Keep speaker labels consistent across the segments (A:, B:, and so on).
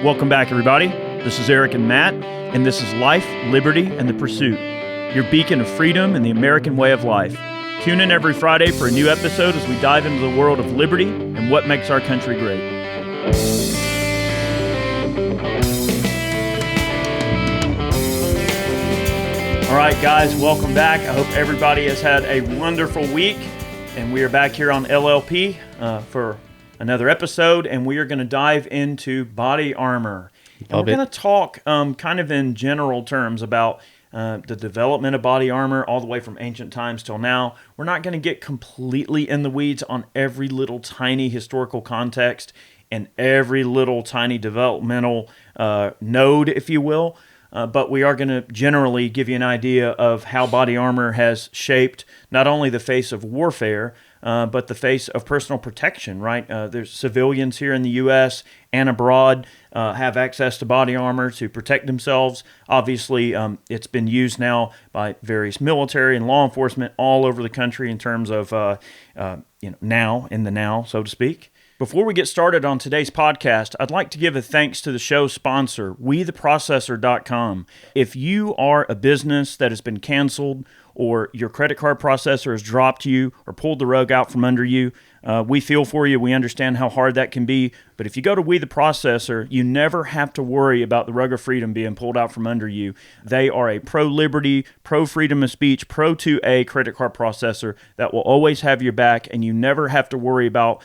A: Welcome back, everybody. This is Eric and Matt, and this is Life, Liberty, and the Pursuit, your beacon of freedom and the American way of life. Tune in every Friday for a new episode as we dive into the world of liberty and what makes our country great. All right, guys, welcome back. I hope everybody has had a wonderful week, and we are back here on LLP for another episode, and we are going to dive into body armor. And we're going to talk kind of in general terms about the development of body armor all the way from ancient times till now. We're not going to get completely in the weeds on every little tiny historical context and every little tiny developmental node, if you will. But we are going to generally give you an idea of how body armor has shaped not only the face of warfare, but the face of personal protection, right? There's civilians here in the U.S. and abroad have access to body armor to protect themselves. Obviously, it's been used now by various military and law enforcement all over the country in terms of, now, in the now, so to speak. Before we get started on today's podcast, I'd like to give a thanks to the show's sponsor, WeTheProcessor.com. If you are a business that has been canceled or your credit card processor has dropped you or pulled the rug out from under you, we feel for you. We understand how hard that can be. But if you go to We The Processor, you never have to worry about the rug of freedom being pulled out from under you. They are a pro-liberty, pro-freedom of speech, pro-2A credit card processor that will always have your back, and you never have to worry about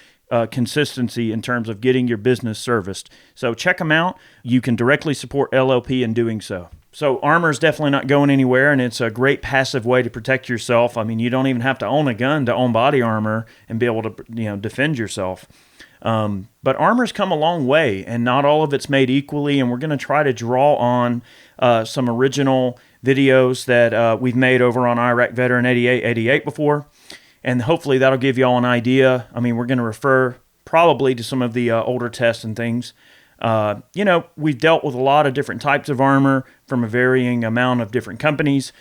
A: consistency in terms of getting your business serviced. So check them out. You can directly support LLP in doing so. So armor is definitely not going anywhere, and it's a great passive way to protect yourself. I mean, you don't even have to own a gun to own body armor and be able to, defend yourself. But armor's come a long way, and not all of it's made equally, and we're going to try to draw on some original videos that we've made over on Iraq Veteran 8888 before. And hopefully that'll give you all an idea. I mean, we're going to refer probably to some of the older tests and things. We've dealt with a lot of different types of armor from a varying amount of different companies.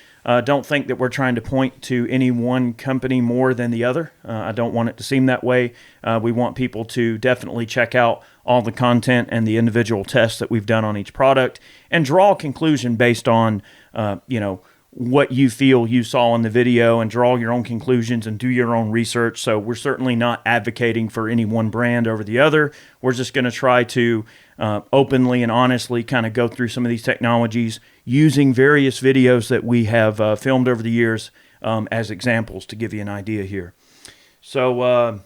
A: Don't think that we're trying to point to any one company more than the other. I don't want it to seem that way. We want people to definitely check out all the content and the individual tests that we've done on each product and draw a conclusion based on, what you feel you saw in the video and draw your own conclusions and do your own research. So we're certainly not advocating for any one brand over the other. We're just going to try to openly and honestly kind of go through some of these technologies using various videos that we have filmed over the years as examples to give you an idea here. So,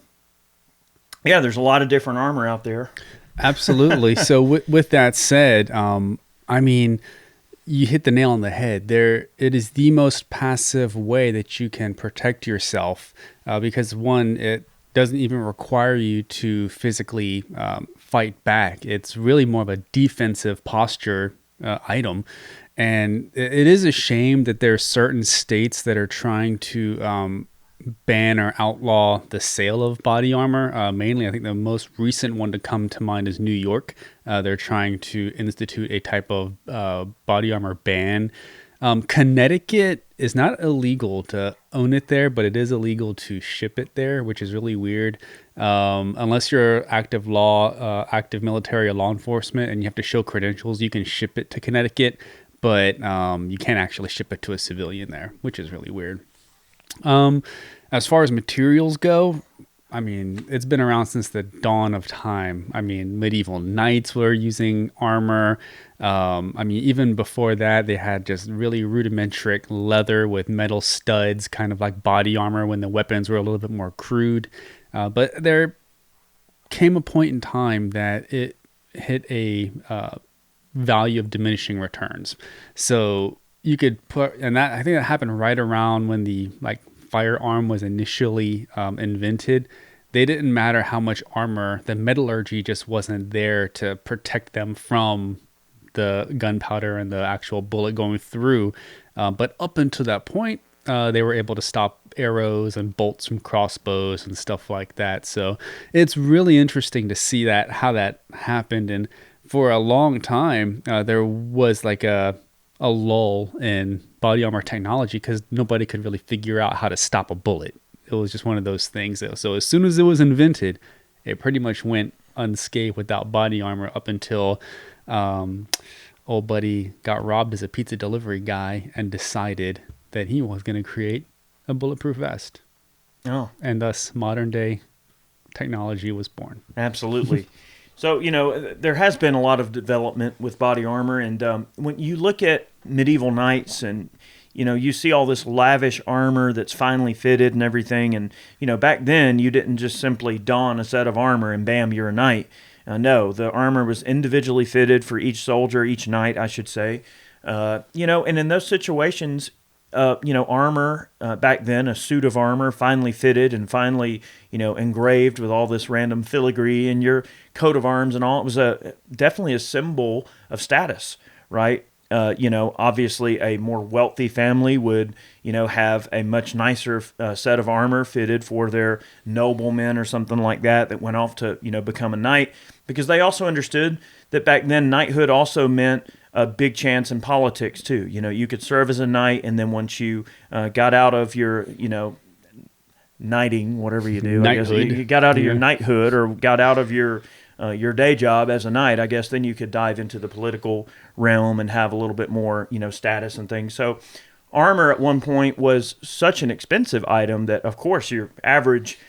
A: there's a lot of different armor out there.
B: Absolutely. So with that said, you hit the nail on the head. It is the most passive way that you can protect yourself because one, it doesn't even require you to physically fight back. It's really more of a defensive posture item. And it is a shame that there are certain states that are trying to ban or outlaw the sale of body armor. Mainly, I think the most recent one to come to mind is New York. They're trying to institute a type of body armor ban. Connecticut is not illegal to own it there, but it is illegal to ship it there, which is really weird. Unless you're active military or law enforcement and you have to show credentials, you can ship it to Connecticut, but you can't actually ship it to a civilian there, which is really weird. As far as materials go, it's been around since the dawn of time. Medieval knights were using armor. Even before that, they had just really rudimentary leather with metal studs, kind of like body armor when the weapons were a little bit more crude. But there came a point in time that it hit a value of diminishing returns. So you could put, and that I think that happened right around when the firearm was initially invented. They didn't matter how much armor, the metallurgy just wasn't there to protect them from the gunpowder and the actual bullet going through. But up until that point, they were able to stop arrows and bolts from crossbows and stuff like that. So it's really interesting to see how that happened. And for a long time, there was a lull in body armor technology because nobody could really figure out how to stop a bullet. It was just one of those things. So as soon as it was invented, it pretty much went unscathed without body armor up until um, old buddy got robbed as a pizza delivery guy and decided that he was going to create a bulletproof vest.
A: Oh,
B: And thus modern day technology was born.
A: absolutely. So, there has been a lot of development with body armor. And when you look at medieval knights and, you see all this lavish armor that's finely fitted and everything. And, back then you didn't just simply don a set of armor and bam, you're a knight. No, the armor was individually fitted for each soldier, each knight, I should say. And in those situations, armor back then, a suit of armor, finely fitted and finely, engraved with all this random filigree in your coat of arms and all. It was definitely a symbol of status, right? Obviously a more wealthy family would, have a much nicer set of armor fitted for their noblemen or something like that went off to, become a knight, because they also understood that back then knighthood also meant a big chance in politics too. You could serve as a knight, and then once you got out of your, knighting, whatever you do, I guess you got out of your knighthood or got out of your day job as a knight, I guess then you could dive into the political realm and have a little bit more, status and things. So armor at one point was such an expensive item that, of course, your average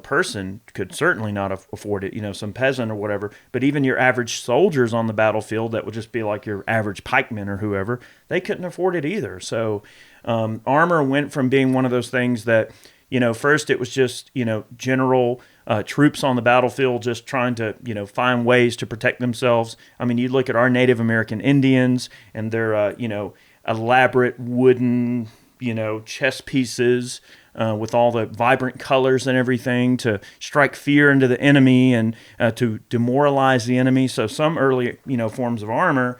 A: person could certainly not afford it, some peasant or whatever, but even your average soldiers on the battlefield that would just be like your average pikemen or whoever, they couldn't afford it either. So armor went from being one of those things that, first it was just, general troops on the battlefield just trying to, find ways to protect themselves. I mean, you look at our Native American Indians and their, elaborate wooden, chess pieces, with all the vibrant colors and everything to strike fear into the enemy and to demoralize the enemy. So some early, forms of armor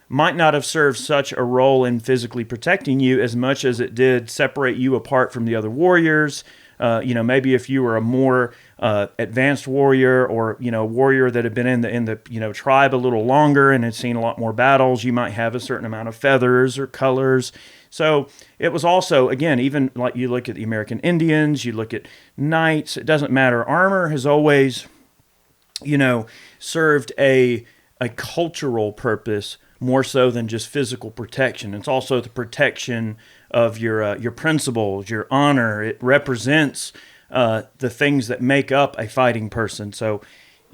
A: might not have served such a role in physically protecting you as much as it did separate you apart from the other warriors. Maybe if you were a more advanced warrior or, a warrior that had been in the tribe a little longer and had seen a lot more battles, you might have a certain amount of feathers or colors. So it was also, again, even like you look at the American Indians, you look at knights, it doesn't matter. Armor has always, served a cultural purpose more so than just physical protection. It's also the protection of your principles, your honor. It represents the things that make up a fighting person. So,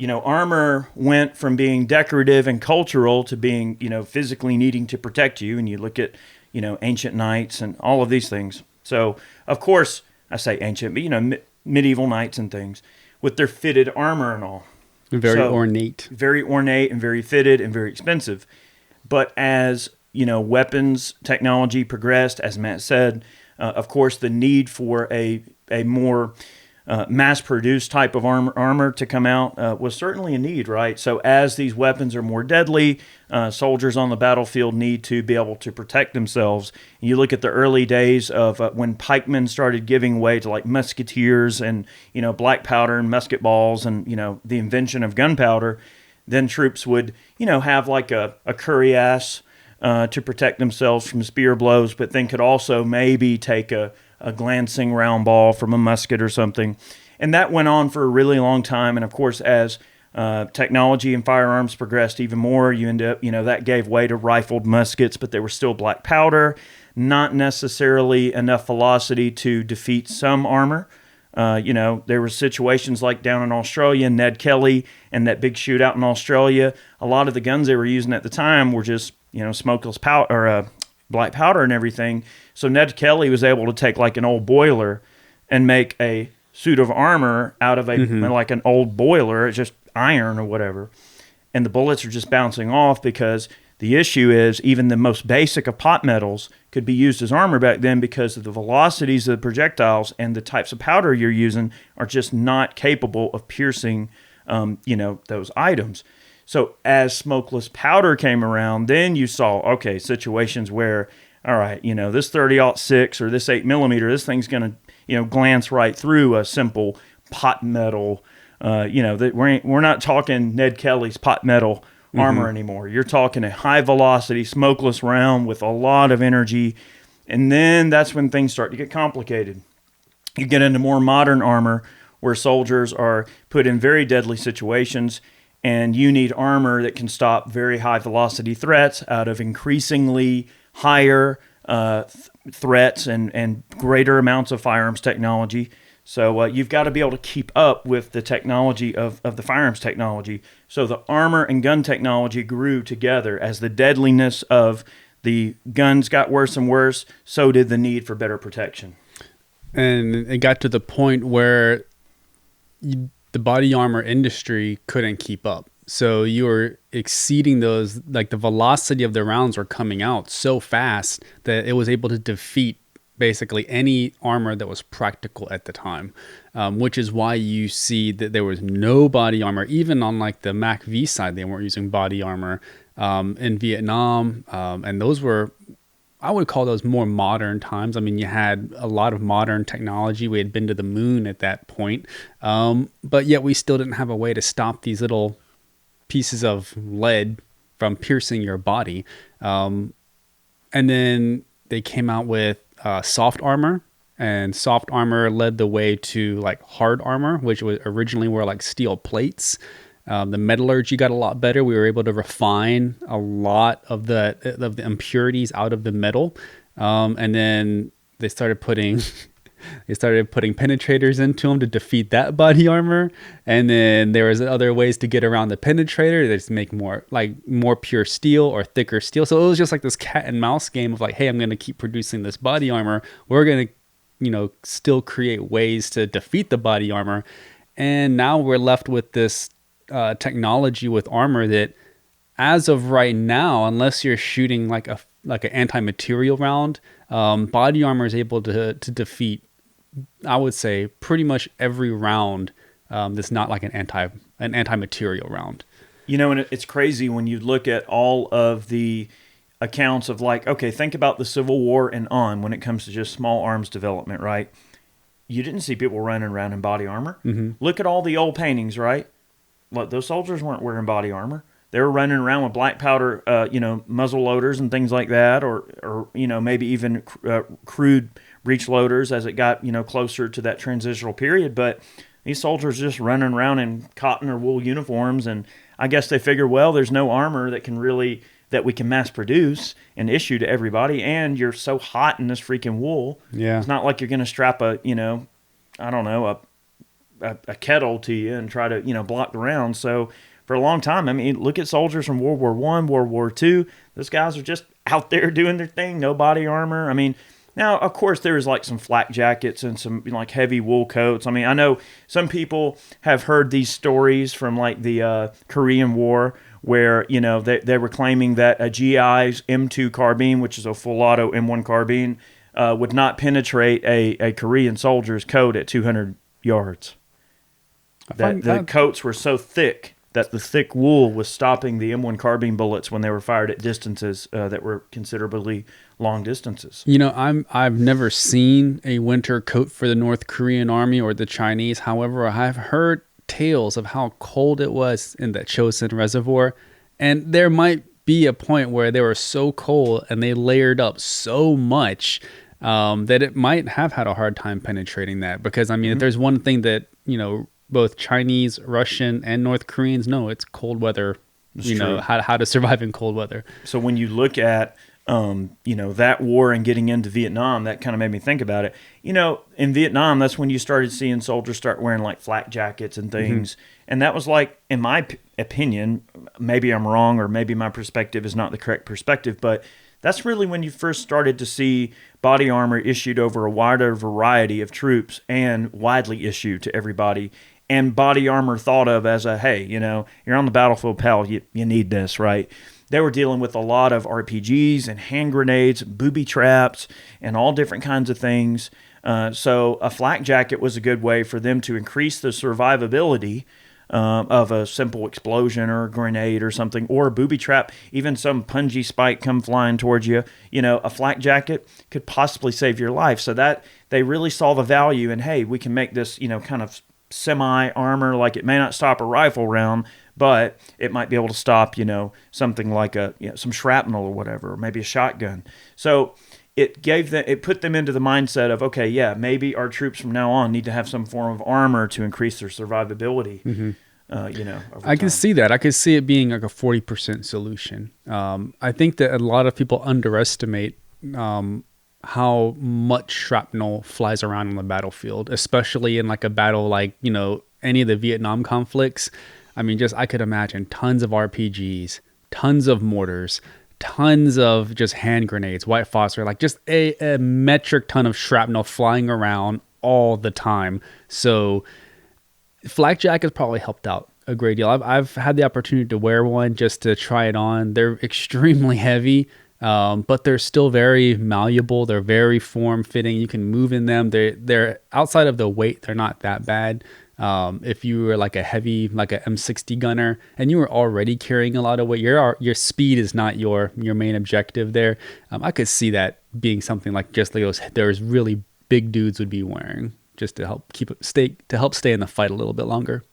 A: armor went from being decorative and cultural to being, physically needing to protect you. And you look at, ancient knights and all of these things. So, of course, I say ancient, but, medieval knights and things with their fitted armor and all.
B: Very ornate.
A: Very ornate and very fitted and very expensive. But as, weapons technology progressed, as Matt said, of course, the need for a more mass-produced type of armor to come out was certainly a need, right? So as these weapons are more deadly, soldiers on the battlefield need to be able to protect themselves. You look at the early days of when pikemen started giving way to like musketeers and, black powder and musket balls and, the invention of gunpowder, then troops would, have like a cuirass to protect themselves from spear blows, but then could also maybe take a glancing round ball from a musket or something. And that went on for a really long time. And of course, as technology and firearms progressed even more, you end up, that gave way to rifled muskets, but they were still black powder, not necessarily enough velocity to defeat some armor. There were situations like down in Australia, Ned Kelly and that big shootout in Australia. A lot of the guns they were using at the time were just, smokeless powder or black powder and everything. So Ned Kelly was able to take like an old boiler and make a suit of armor out of like an old boiler. It's just iron or whatever. And the bullets are just bouncing off because the issue is even the most basic of pot metals could be used as armor back then because of the velocities of the projectiles and the types of powder you're using are just not capable of piercing, those items. So as smokeless powder came around, then you saw, okay, situations where, all right, this 30-06 or this 8mm, this thing's going to, glance right through a simple pot metal. That we're not talking Ned Kelly's pot metal armor anymore. You're talking a high velocity smokeless round with a lot of energy. And then that's when things start to get complicated. You get into more modern armor where soldiers are put in very deadly situations. and you need armor that can stop very high velocity threats out of increasingly higher threats and greater amounts of firearms technology. So you've got to be able to keep up with the technology of the firearms technology. So the armor and gun technology grew together. As the deadliness of the guns got worse and worse, so did the need for better protection.
B: And it got to the point where the body armor industry couldn't keep up. So you were exceeding those, like the velocity of the rounds were coming out so fast that it was able to defeat basically any armor that was practical at the time, which is why you see that there was no body armor. Even on like the Mac V side, they weren't using body armor in Vietnam. And those were, I would call those more modern times. I mean, you had a lot of modern technology. We had been to the moon at that point. But yet we still didn't have a way to stop these little pieces of lead from piercing your body. And then they came out with soft armor, and soft armor led the way to like hard armor, which was originally were like steel plates. The metallurgy got a lot better. We were able to refine a lot of the impurities out of the metal, and then they started putting penetrators into them to defeat that body armor. And then there was other ways to get around the penetrator. They just make more pure steel or thicker steel. So it was just like this cat and mouse game of like, hey, I'm going to keep producing this body armor. We're going to, still create ways to defeat the body armor. And now we're left with this technology with armor that, as of right now, unless you're shooting like an anti-material round, body armor is able to defeat, I would say, pretty much every round that's not like an anti-material round.
A: And it's crazy when you look at all of the accounts of like, okay, think about the Civil War and on when it comes to just small arms development, right? You didn't see people running around in body armor. Mm-hmm. Look at all the old paintings, right? Look, those soldiers weren't wearing body armor. They were running around with black powder, muzzle loaders and things like that, or maybe even crude breech loaders as it got, closer to that transitional period. But these soldiers just running around in cotton or wool uniforms, and I guess they figure, well, there's no armor that we can mass produce and issue to everybody, and you're so hot in this freaking wool.
B: Yeah,
A: it's not like you're going to strap a kettle to you and try to block the round. So for a long time, I mean, look at soldiers from World War I, World War II. Those guys are just out there doing their thing, no body armor. I mean, now, of course, there was like some flak jackets and some like heavy wool coats. I mean, I know some people have heard these stories from like the Korean War where, they were claiming that a GI's M2 carbine, which is a full auto M1 carbine, would not penetrate a Korean soldier's coat at 200 yards. The coats were so thick that the thick wool was stopping the M1 carbine bullets when they were fired at distances that were considerably long distances.
B: I've never seen a winter coat for the North Korean army or the Chinese. However, I've heard tales of how cold it was in that Chosin Reservoir, and there might be a point where they were so cold and they layered up so much that it might have had a hard time penetrating that. Because I mean, if there's one thing that both Chinese, Russian, and North Koreans know, it's cold weather. How to survive in cold weather.
A: So when you look at that war and getting into Vietnam, that kind of made me think about it. In Vietnam, that's when you started seeing soldiers start wearing like flak jackets and things. Mm-hmm. And that was like, in my opinion, maybe I'm wrong or maybe my perspective is not the correct perspective, but that's really when you first started to see body armor issued over a wider variety of troops and widely issued to everybody. And body armor thought of as a, hey, you're on the battlefield, pal, you need this, right? They were dealing with a lot of RPGs and hand grenades, booby traps, and all different kinds of things. So a flak jacket was a good way for them to increase the survivability of a simple explosion or a grenade or something, or a booby trap, even some pungy spike come flying towards you. A flak jacket could possibly save your life. So that they really saw the value in, hey, we can make this, kind of semi-armor, like it may not stop a rifle round, but it might be able to stop, something like some shrapnel or whatever, or maybe a shotgun. So it put them into the mindset of, okay, yeah, maybe our troops from now on need to have some form of armor to increase their survivability. Mm-hmm. over
B: I can
A: time.
B: see that. I could see it being like a 40% solution. I think that a lot of people underestimate how much shrapnel flies around on the battlefield, especially in like a battle like, any of the Vietnam conflicts. I mean, I could imagine tons of RPGs, tons of mortars, tons of just hand grenades, white phosphor, like just a metric ton of shrapnel flying around all the time. So flak jackets probably helped out a great deal. I've had the opportunity to wear one just to try it on. They're extremely heavy, but they're still very malleable. They're very form fitting. You can move in them. They're outside of the weight, they're not that bad. If you were like a heavy, like a M60 gunner, and you were already carrying a lot of weight, your speed is not your main objective there. I could see that being something like just like those really big dudes would be wearing, just to help stay in the fight a little bit longer.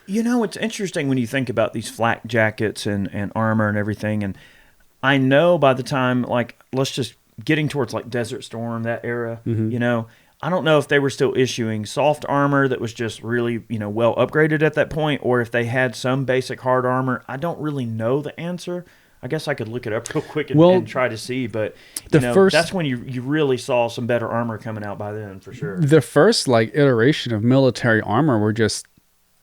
A: It's interesting when you think about these flak jackets and armor and everything. And I know by the time, like, let's just getting towards like Desert Storm, that era, I don't know if they were still issuing soft armor that was just really, well upgraded at that point, or if they had some basic hard armor. I don't really know the answer. I guess I could look it up real quick and try to see, but that's when you really saw some better armor coming out by then, for sure.
B: The first like iteration of military armor were just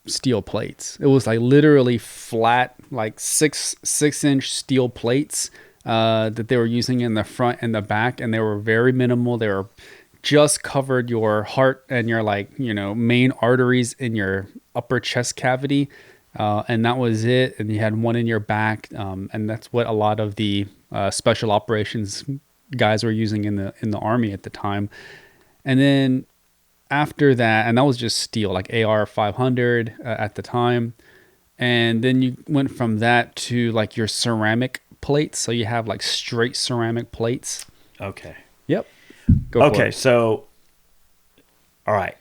B: steel plates. It was like literally flat, like 6-inch steel plates that they were using in the front and the back, and they were very minimal. They were just covered your heart and your main arteries in your upper chest cavity. And that was it. And you had one in your back. And that's what a lot of the special operations guys were using in the Army at the time. And then after that, and that was just steel, like AR 500 at the time. And then you went from that to like your ceramic plates. So you have like straight ceramic plates.
A: Okay.
B: Yep.
A: Okay, so, all right.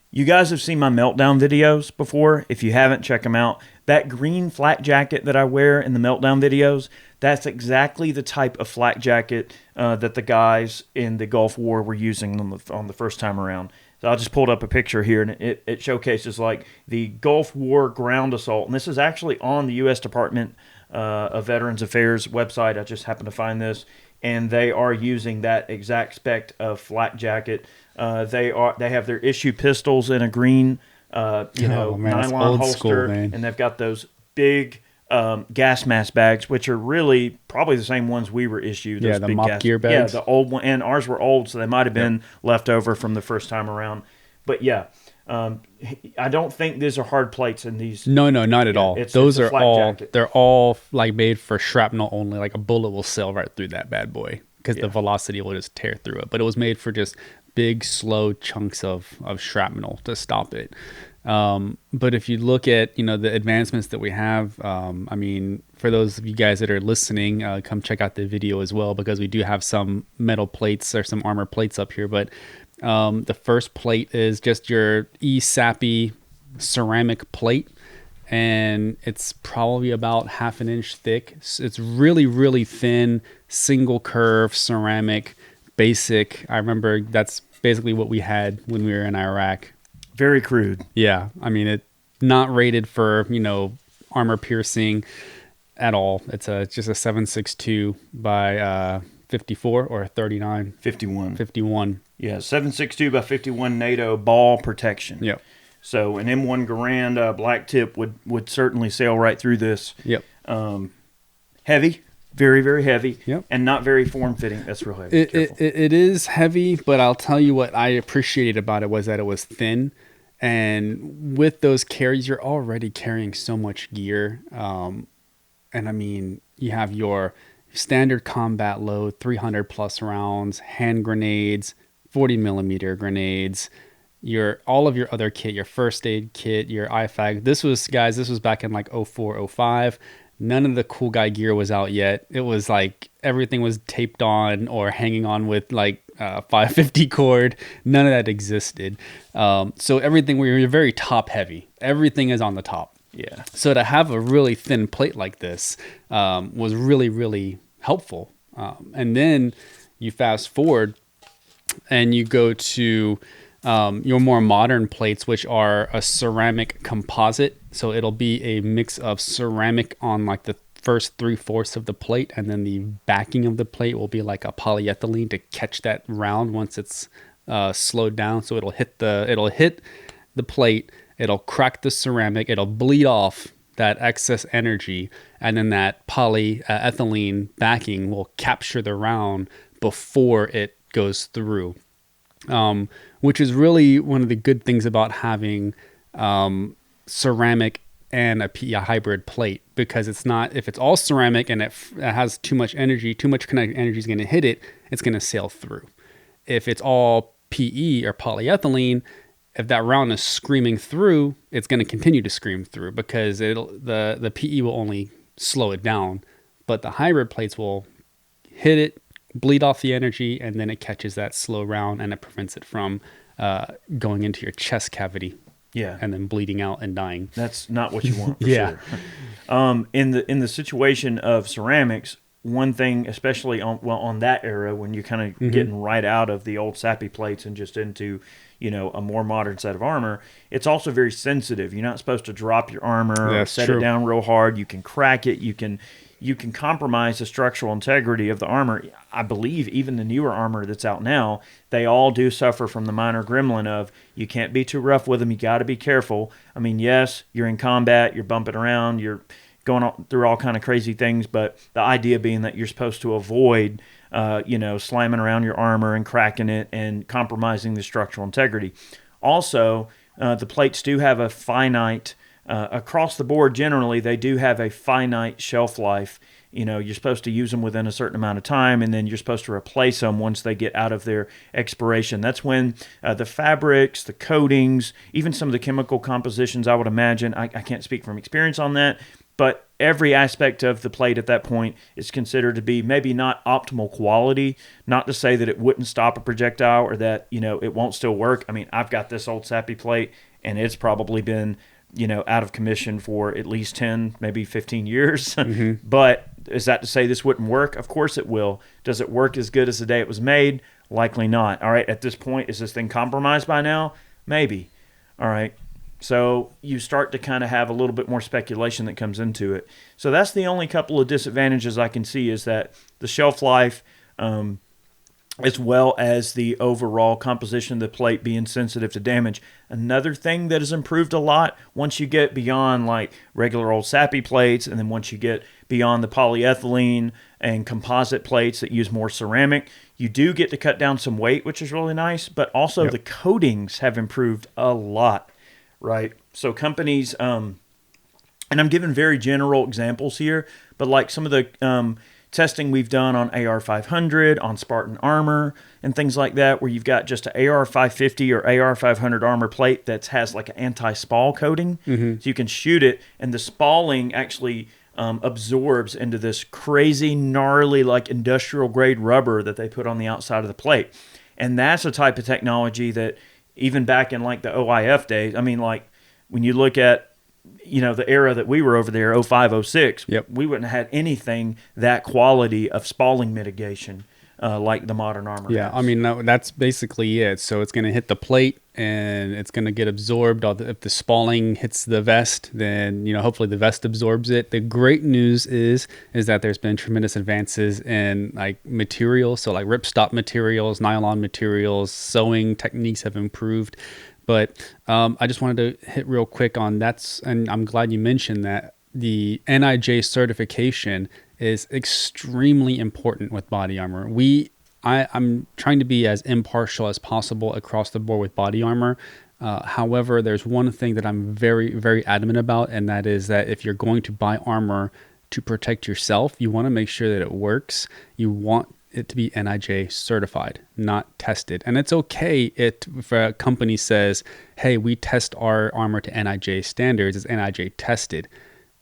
A: You guys have seen my meltdown videos before. If you haven't, check them out. That green flak jacket that I wear in the meltdown videos, that's exactly the type of flak jacket that the guys in the Gulf War were using on the first time around. So I just pulled up a picture here, and it showcases like the Gulf War ground assault. And this is actually on the U.S. Department of Veterans Affairs website. I just happened to find this. And they are using that exact spec of flak jacket. They have their issue pistols in a green, nylon holster, school, and they've got those big gas mask bags, which are really probably the same ones we were issued. Those
B: the
A: big
B: mop gear bags.
A: Yeah, the old one, and ours were old, so they might have been left over from the first time around. But yeah. I don't think these are hard plates in these.
B: No, not at all. Those are all,
A: jacket.
B: They're all like made for shrapnel only. Like a bullet will sail right through that bad boy because the velocity will just tear through it. But it was made for just big, slow chunks of shrapnel to stop it. But if you look at, the advancements that we have, for those of you guys that are listening, come check out the video as well, because we do have some metal plates or some armor plates up here. But the first plate is just your ESAPI ceramic plate, and it's probably about 1/2 inch thick. It's really, really thin, single curve ceramic, basic. I remember that's basically what we had when we were in Iraq.
A: Very crude.
B: Yeah. It not rated for, armor piercing at all. It's just a 7.62 by 54 or 39. 51.
A: Yeah, 7.62 by 51 NATO ball protection.
B: Yep.
A: So an M1 Garand black tip would certainly sail right through this.
B: Yep.
A: Heavy, very, very heavy.
B: Yep.
A: And not very form-fitting. That's real heavy.
B: It is heavy, but I'll tell you what I appreciated about it was that it was thin. And with those carries, you're already carrying so much gear. You have your standard combat load, 300 plus rounds, hand grenades, 40 millimeter grenades, all of your other kit, your first aid kit, your IFAK. This was back in like 04, 05. None of the cool guy gear was out yet. It was like everything was taped on or hanging on with like 550 cord. None of that existed. So everything, we were very top heavy. Everything is on the top.
A: Yeah.
B: So to have a really thin plate like this was really, really helpful. And then you fast forward and you go to your more modern plates, which are a ceramic composite. So it'll be a mix of ceramic on like the first 3/4 of the plate, and then the backing of the plate will be like a polyethylene to catch that round once it's slowed down. So it'll hit the plate, it'll crack the ceramic, it'll bleed off that excess energy, and then that polyethylene backing will capture the round before it goes through. Which is really one of the good things about having ceramic and a PE hybrid plate, because it's not, if it's all ceramic and it has too much energy, too much kinetic energy is going to hit it, it's going to sail through. If it's all PE or polyethylene, if that round is screaming through, it's going to continue to scream through, because the PE will only slow it down, but the hybrid plates will hit it, bleed off the energy, and then it catches that slow round, and it prevents it from going into your chest cavity.
A: Yeah.
B: And then bleeding out and dying.
A: That's not what you want, for
B: Yeah.
A: sure. In the situation of ceramics, one thing, especially on that era, when you're kind of getting right out of the old sappy plates and just into, a more modern set of armor, it's also very sensitive. You're not supposed to drop your armor or set it down real hard. You can crack it. You can compromise the structural integrity of the armor. I believe even the newer armor that's out now, they all do suffer from the minor gremlin of, you can't be too rough with them. You got to be careful. I mean, yes, you're in combat, you're bumping around, you're going through all kind of crazy things, but the idea being that you're supposed to avoid, slamming around your armor and cracking it and compromising the structural integrity. Also, the plates do have a finite, across the board, generally, they do have a finite shelf life. You're supposed to use them within a certain amount of time, and then you're supposed to replace them once they get out of their expiration. That's when the fabrics, the coatings, even some of the chemical compositions, I would imagine, I can't speak from experience on that, but every aspect of the plate at that point is considered to be maybe not optimal quality. Not to say that it wouldn't stop a projectile or that, it won't still work. I mean, I've got this old sappy plate, and it's probably been out of commission for at least 10, maybe 15 years. But is that to say this wouldn't work? Of course it will. Does it work as good as the day it was made? Likely not. All right, at this point, is this thing compromised by now? Maybe. All right. So you start to kind of have a little bit more speculation that comes into it. So that's the only couple of disadvantages I can see, is that the shelf life, as well as the overall composition of the plate being sensitive to damage. Another thing that has improved a lot once you get beyond like regular old sappy plates, and then once you get beyond the polyethylene and composite plates that use more ceramic, you do get to cut down some weight, which is really nice, but also the coatings have improved a lot, right? So companies, and I'm giving very general examples here, but like some of the testing we've done on AR-500, on Spartan armor, and things like that, where you've got just an AR-550 or AR-500 armor plate that has like an anti-spall coating. So you can shoot it, and the spalling actually absorbs into this crazy, gnarly, like industrial-grade rubber that they put on the outside of the plate. And that's a type of technology that even back in like the OIF days, I mean, like when you look at the era that we were over there, 05, 06, we wouldn't have had anything that quality of spalling mitigation like the modern armor has.
B: I mean, that's basically it. So it's going to hit the plate, and it's going to get absorbed. If the spalling hits the vest, then, hopefully the vest absorbs it. The great news is that there's been tremendous advances in like materials. So like ripstop materials, nylon materials, sewing techniques have improved. But I just wanted to hit real quick on and I'm glad you mentioned that the NIJ certification is extremely important with body armor. I'm trying to be as impartial as possible across the board with body armor. However, there's one thing that I'm very, very adamant about, and that is that if you're going to buy armor to protect yourself, you want to make sure that it works. You want it to be NIJ certified, not tested. And it's okay if a company says, hey, we test our armor to NIJ standards, it's NIJ tested.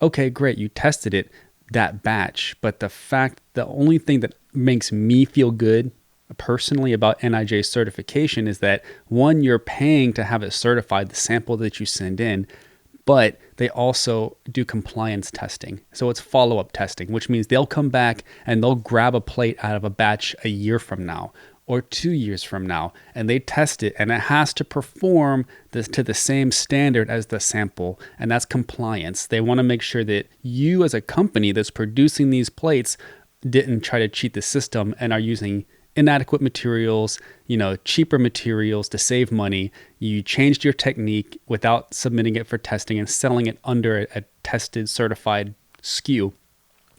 B: Okay, great, you tested it, that batch. But the only thing that makes me feel good personally about NIJ certification is that, one, you're paying to have it certified, the sample that you send in, but they also do compliance testing. So it's follow-up testing, which means they'll come back and they'll grab a plate out of a batch a year from now, or 2 years from now, and they test it, and it has to perform this to the same standard as the sample, and that's compliance. They want to make sure that you as a company that's producing these plates didn't try to cheat the system and are using inadequate materials, cheaper materials to save money. You changed your technique without submitting it for testing and selling it under a tested, certified SKU.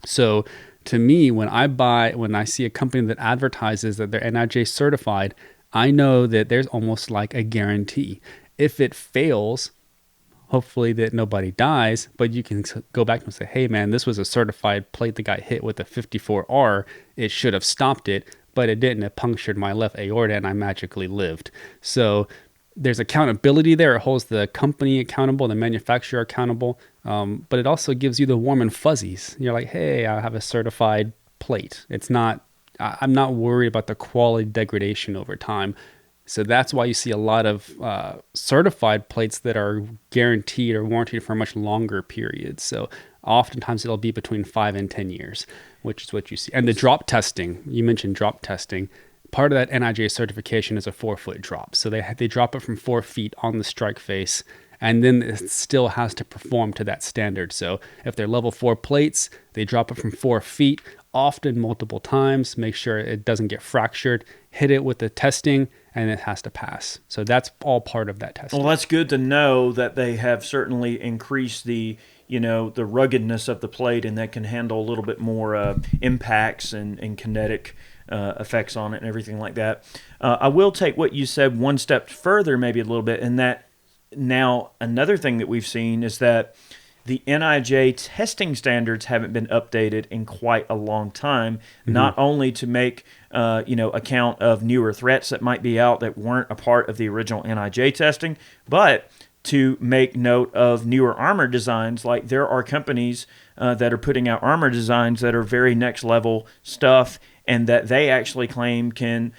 B: So to me, when I see a company that advertises that they're NIJ certified, I know that there's almost like a guarantee. If it fails, hopefully that nobody dies, but you can go back and say, hey man, this was a certified plate that got hit with a 54R. It should have stopped it, but it didn't. It punctured my left aorta and I magically lived. So there's accountability there. It holds the company accountable, the manufacturer accountable, but it also gives you the warm and fuzzies. You're like, hey, I have a certified plate. I'm not worried about the quality degradation over time. So that's why you see a lot of certified plates that are guaranteed or warranted for a much longer period. So oftentimes it'll be between 5 and 10 years, which is what you see. And the drop testing, you mentioned drop testing. Part of that NIJ certification is a 4-foot drop. So they drop it from 4 feet on the strike face, and then it still has to perform to that standard. So if they're level 4 plates, they drop it from 4 feet, often multiple times, make sure it doesn't get fractured, hit it with the testing, and it has to pass. So that's all part of that testing.
A: Well, that's good to know that they have certainly increased the ruggedness of the plate, and that can handle a little bit more impacts and kinetic effects on it and everything like that. I will take what you said one step further, maybe a little bit, in that now another thing that we've seen is that the NIJ testing standards haven't been updated in quite a long time, not only to make account of newer threats that might be out that weren't a part of the original NIJ testing, but to make note of newer armor designs. Like there are companies that are putting out armor designs that are very next level stuff, and that they actually claim can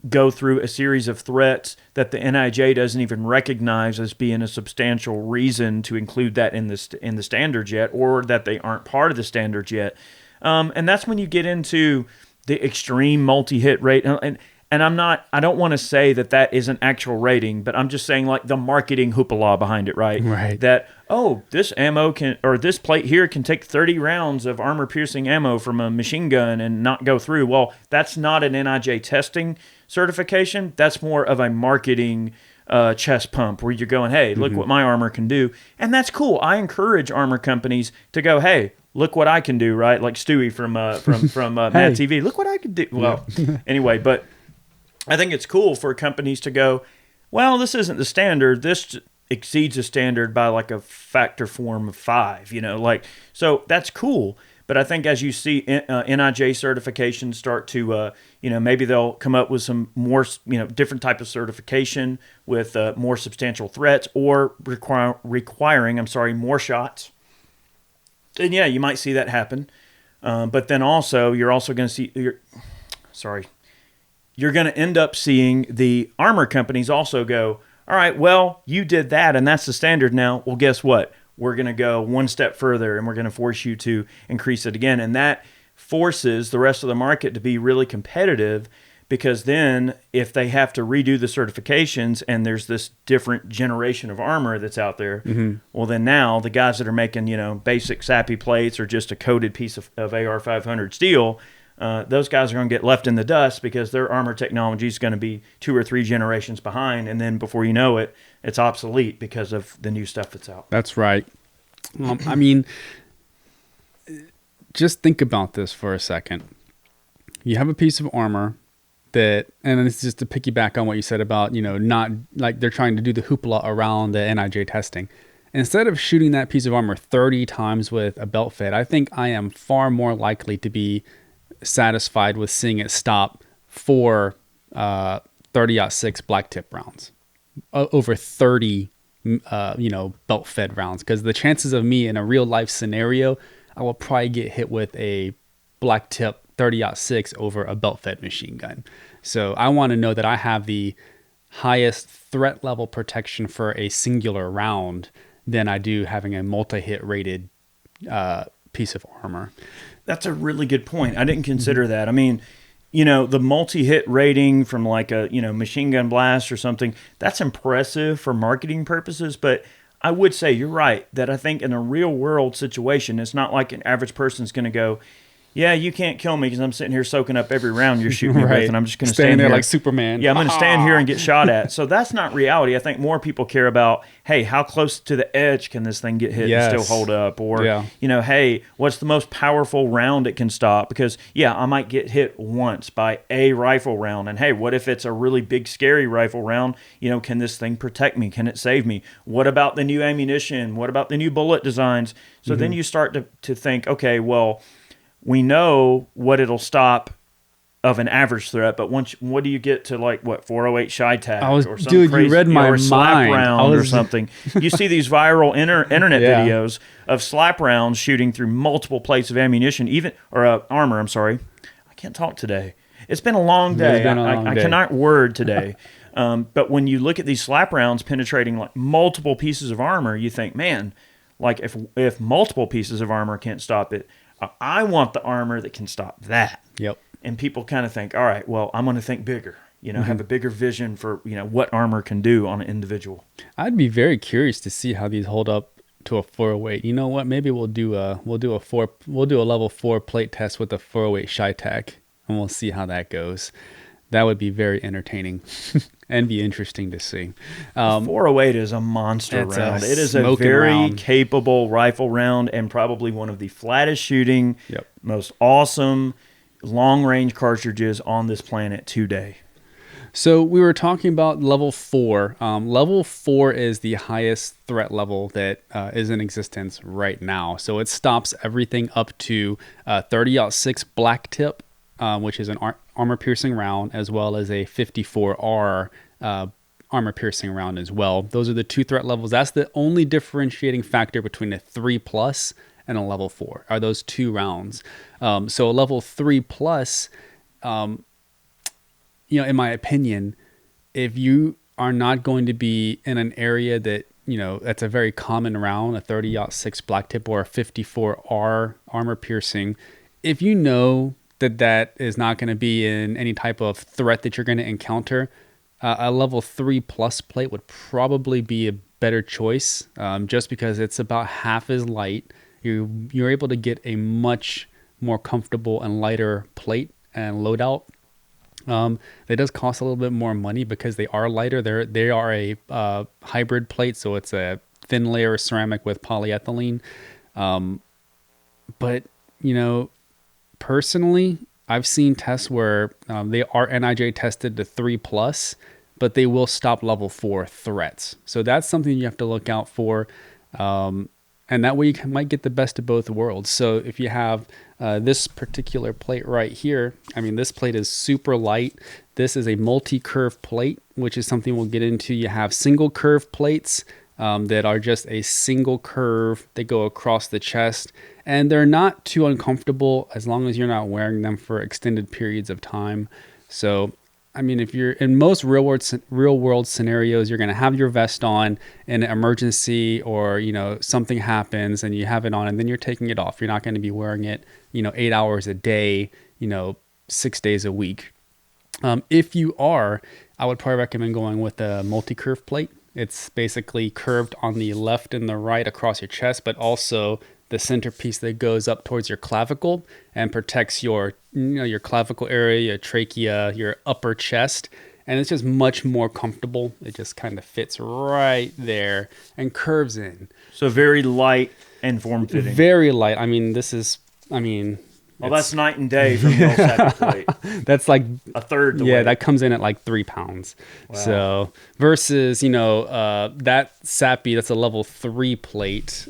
A: go through a series of threats that the NIJ doesn't even recognize as being a substantial reason to include that in the standards yet, or that they aren't part of the standards yet. And that's when you get into the extreme multi-hit rate. And I don't want to say that isn't actual rating, but I'm just saying like the marketing hoopla behind it, right?
B: Right.
A: That, this ammo this plate here can take 30 rounds of armor-piercing ammo from a machine gun and not go through. Well, that's not an NIJ testing certification. That's more of a marketing chest pump where you're going, hey, look what my armor can do. And that's cool. I encourage armor companies to go, hey, look what I can do, right? Like Stewie from Mad TV. Look what I can do. Well, anyway, but I think it's cool for companies to go, well, this isn't the standard. This exceeds the standard by like a factor form of 5, so that's cool. But I think as you see NIJ certifications start to, maybe they'll come up with some more, different type of certification with more substantial threats or requiring more shots. And yeah, you might see that happen. But then also, you're also going to see, you're going to end up seeing the armor companies also go, all right, well, you did that, and that's the standard now. Well, guess what? We're going to go one step further, and we're going to force you to increase it again. And that forces the rest of the market to be really competitive, because then if they have to redo the certifications and there's this different generation of armor that's out there, well, then now the guys that are making, basic sappy plates or just a coated piece of AR-500 steel, those guys are going to get left in the dust because their armor technology is going to be 2 or 3 generations behind, and then before you know it, it's obsolete because of the new stuff that's out.
B: That's right. I mean, just think about this for a second. You have a piece of armor that, and this is just to piggyback on what you said about, not like they're trying to do the hoopla around the NIJ testing. Instead of shooting that piece of armor 30 times with a belt fed, I think I am far more likely to be satisfied with seeing it stop for 30-06 black tip rounds over 30 belt fed rounds, because the chances of me in a real life scenario, I will probably get hit with a black tip 30-06 over a belt fed machine gun. So I want to know that I have the highest threat level protection for a singular round than I do having a multi-hit rated piece of armor.
A: That's a really good point. I didn't consider that. I mean, the multi-hit rating from like a, machine gun blast or something, that's impressive for marketing purposes. But I would say you're right that I think in a real world situation, it's not like an average person's going to go, yeah, you can't kill me because I'm sitting here soaking up every round you're shooting me with, and I'm just going to stand
B: there
A: here
B: like Superman.
A: Yeah, I'm going to stand here and get shot at. So that's not reality. I think more people care about, hey, how close to the edge can this thing get hit and still hold up? Or, hey, what's the most powerful round it can stop? Because, I might get hit once by a rifle round. And, hey, what if it's a really big, scary rifle round? Can this thing protect me? Can it save me? What about the new ammunition? What about the new bullet designs? So then you start to think, okay, well, we know what it'll stop of an average threat, but what do you get to 408 shy tag or something crazy?
B: You read my
A: or a slap
B: mind.
A: round or something. You see these viral internet videos of slap rounds shooting through multiple plates of ammunition, or armor. I'm sorry, I can't talk today. It's been a long day. I cannot word today. But when you look at these slap rounds penetrating multiple pieces of armor, you think, man, if multiple pieces of armor can't stop it, I want the armor that can stop that.
B: Yep.
A: And people kind of think, all right, well, I'm going to think bigger, have a bigger vision for, what armor can do on an individual.
B: I'd be very curious to see how these hold up to a 408. You know what? Maybe we'll do a level 4 plate test with a 408 shy tac, and we'll see how that goes. That would be very entertaining and be interesting to see.
A: 408 is a monster round. It is a very capable rifle round and probably one of the flattest shooting, most awesome long-range cartridges on this planet today.
B: So we were talking about level 4. Level 4 is the highest threat level that is in existence right now. So it stops everything up to 30-06 black tip, which is an armor-piercing round, as well as a 54R armor-piercing round as well. Those are the 2 threat levels. That's the only differentiating factor between a 3+ and a level 4, are those 2 rounds. So a level 3+, in my opinion, if you are not going to be in an area that, that's a very common round, a 30-06 black tip or a 54R armor-piercing, if you know that is not going to be in any type of threat that you're going to encounter, a level 3+ plate would probably be a better choice, just because it's about half as light. You're able to get a much more comfortable and lighter plate and loadout. It does cost a little bit more money because they are lighter. They are a hybrid plate, so it's a thin layer of ceramic with polyethylene. But personally, I've seen tests where they are NIJ tested to 3+, but they will stop level 4 threats. So that's something you have to look out for. And that way you might get the best of both worlds. So if you have this particular plate right here, this plate is super light. This is a multi-curve plate, which is something we'll get into. You have single curve plates that are just a single curve. They go across the chest, and they're not too uncomfortable as long as you're not wearing them for extended periods of time. So if you're in most real world scenarios, you're going to have your vest on in an emergency, or, something happens and you have it on and then you're taking it off. You're not going to be wearing it, 8 hours a day, 6 days a week. If you are, I would probably recommend going with a multi-curve plate. It's basically curved on the left and the right across your chest, but also the centerpiece that goes up towards your clavicle and protects your clavicle area, your trachea, your upper chest. And it's just much more comfortable. It just kind of fits right there and curves in.
A: So very light and form-fitting.
B: Very light.
A: Well, that's night and day from the old second plate.
B: That's like
A: a third the weight.
B: That comes in at like 3 pounds. Wow. So versus, that SAPI, that's a level 3 plate.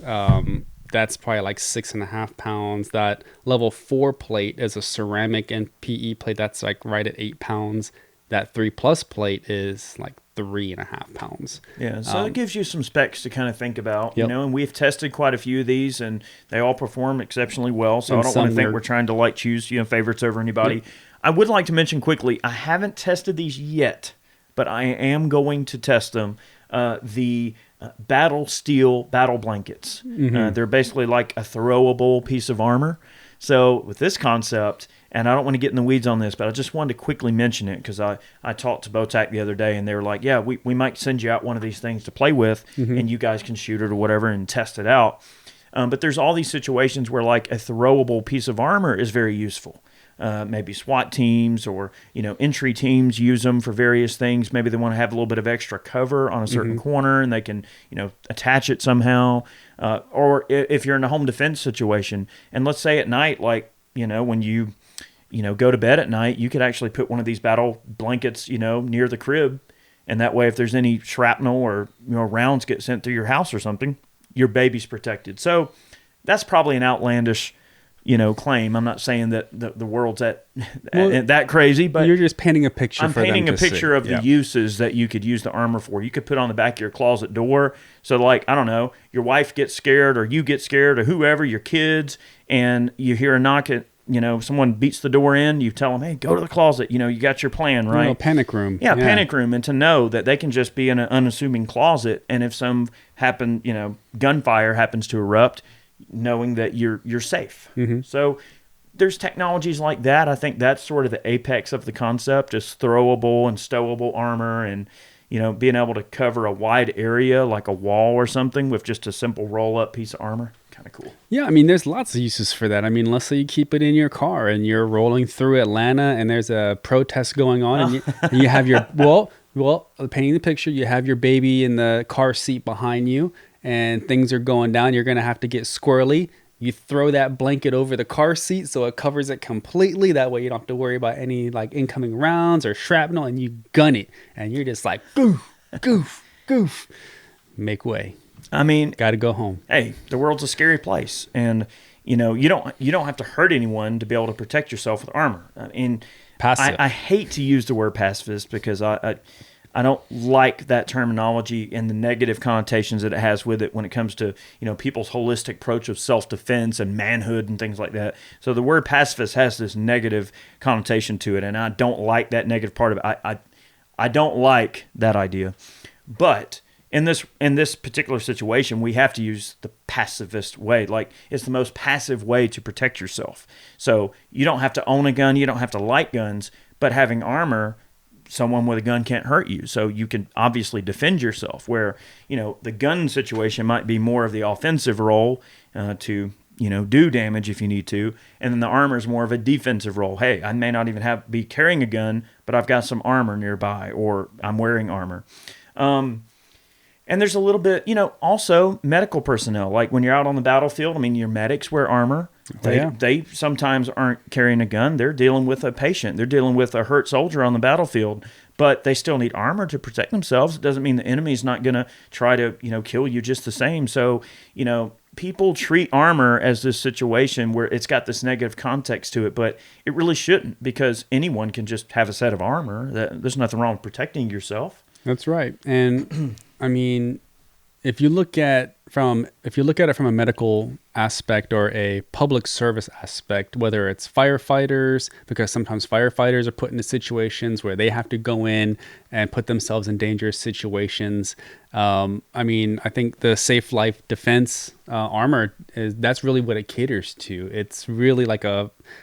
B: That's probably like 6.5 pounds. That level 4 plate is a ceramic and PE plate. That's like right at 8 pounds. That 3+ plate is like 3.5 pounds.
A: Yeah, so it gives you some specs to kind of think about, and we've tested quite a few of these, and they all perform exceptionally well. So I don't want to think we're trying to choose favorites over anybody. Yep. I would like to mention quickly, I haven't tested these yet, but I am going to test them. The battle steel battle blankets. Mm-hmm. They're basically like a throwable piece of armor. So with this concept, and I don't want to get in the weeds on this, but I just wanted to quickly mention it because I talked to Botac the other day, and they were like, yeah, we might send you out one of these things to play with, and you guys can shoot it or whatever and test it out. But there's all these situations where like a throwable piece of armor is very useful. Maybe SWAT teams or, entry teams use them for various things. Maybe they want to have a little bit of extra cover on a certain corner and they can, attach it somehow. Or if you're in a home defense situation, and let's say at night, like, when you go to bed at night, you could actually put one of these battle blankets, near the crib. And that way, if there's any shrapnel or, rounds get sent through your house or something, your baby's protected. So that's probably an outlandish, claim. I'm not saying that the world's that crazy, but
B: you're just painting a picture.
A: I'm painting a picture of the uses that you could use the armor for. You could put on the back of your closet door. So like, I don't know, your wife gets scared or you get scared or whoever, your kids, and you hear a knock at, someone beats the door in, you tell them, hey, go to the closet. You got your plan, right?
B: Panic room.
A: Yeah, panic room. And to know that they can just be in an unassuming closet. And if gunfire happens to erupt, knowing that you're safe. So there's technologies like that. I think that's sort of the apex of the concept, is throwable and stowable armor and, being able to cover a wide area like a wall or something with just a simple roll-up piece of armor. Kind of cool.
B: Yeah, I mean, there's lots of uses for that. I mean, let's say you keep it in your car and you're rolling through Atlanta and there's a protest going on and you have your, well, painting the picture, you have your baby in the car seat behind you and things are going down. You're going to have to get squirrely. You throw that blanket over the car seat so it covers it completely. That way you don't have to worry about any like incoming rounds or shrapnel, and you gun it. And you're just like, goof. Make way.
A: I mean,
B: got to go home.
A: Hey, the world's a scary place. And, you don't have to hurt anyone to be able to protect yourself with armor. I mean,
B: passive.
A: I hate to use the word pacifist because I don't like that terminology and the negative connotations that it has with it when it comes to, people's holistic approach of self-defense and manhood and things like that. So the word pacifist has this negative connotation to it, and I don't like that negative part of it. I don't like that idea. But in this particular situation, we have to use the pacifist way. Like, it's the most passive way to protect yourself. So you don't have to own a gun, you don't have to like guns, but having armor, someone with a gun can't hurt you. So you can obviously defend yourself, where, the gun situation might be more of the offensive role to, do damage if you need to. And then the armor is more of a defensive role. Hey, I may not even be carrying a gun, but I've got some armor nearby, or I'm wearing armor. And there's a little bit, also medical personnel. Like when you're out on the battlefield, I mean, your medics wear armor. They sometimes aren't carrying a gun. They're dealing with a patient. They're dealing with a hurt soldier on the battlefield, but they still need armor to protect themselves. It doesn't mean the enemy's not going to try to, kill you just the same. So, people treat armor as this situation where it's got this negative context to it, but it really shouldn't, because anyone can just have a set of armor. There's nothing wrong with protecting yourself.
B: That's right. And I mean, if you look at it from a medical aspect or a public service aspect, whether it's firefighters, because sometimes firefighters are put into situations where they have to go in and put themselves in dangerous situations. I mean, I think the safe life defense armor that's really what it caters to. It's really like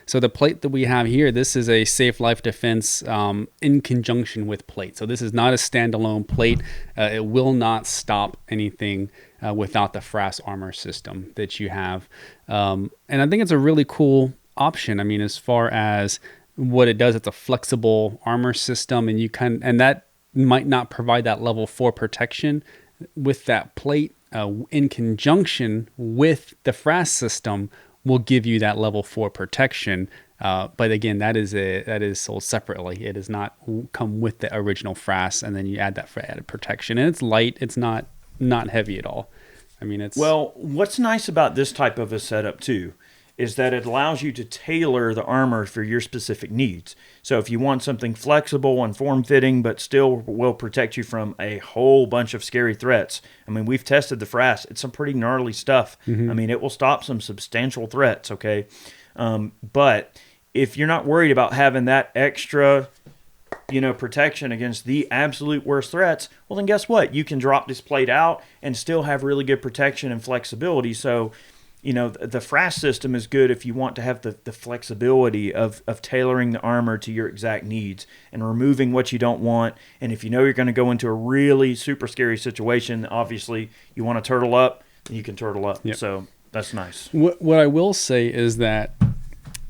B: so the plate that we have here, this is a safe life defense in conjunction with plate. So this is not a standalone plate. It will not stop anything without the FRAS armor system that you have. And I think it's a really cool option. I mean, as far as what it does, it's a flexible armor system, and that might not provide that level 4 protection with that plate. In conjunction with the FRAS system will give you that level 4 protection. But again, that is sold separately. It does not come with the original FRAS, and then you add that for added protection. And it's light. It's not heavy at all. I mean,
A: well, what's nice about this type of a setup too is that it allows you to tailor the armor for your specific needs. So if you want something flexible and form-fitting, but still will protect you from a whole bunch of scary threats. I mean, we've tested the FRAS. It's some pretty gnarly stuff. Mm-hmm. I mean, it will stop some substantial threats, okay? But if you're not worried about having that extra, protection against the absolute worst threats, well, then guess what? You can drop this plate out and still have really good protection and flexibility. So, the FRAS system is good if you want to have the flexibility of tailoring the armor to your exact needs and removing what you don't want. And if you know you're going to go into a really super scary situation, obviously you want to turtle up, you can turtle up.
B: Yep.
A: So that's nice.
B: What I will say is that,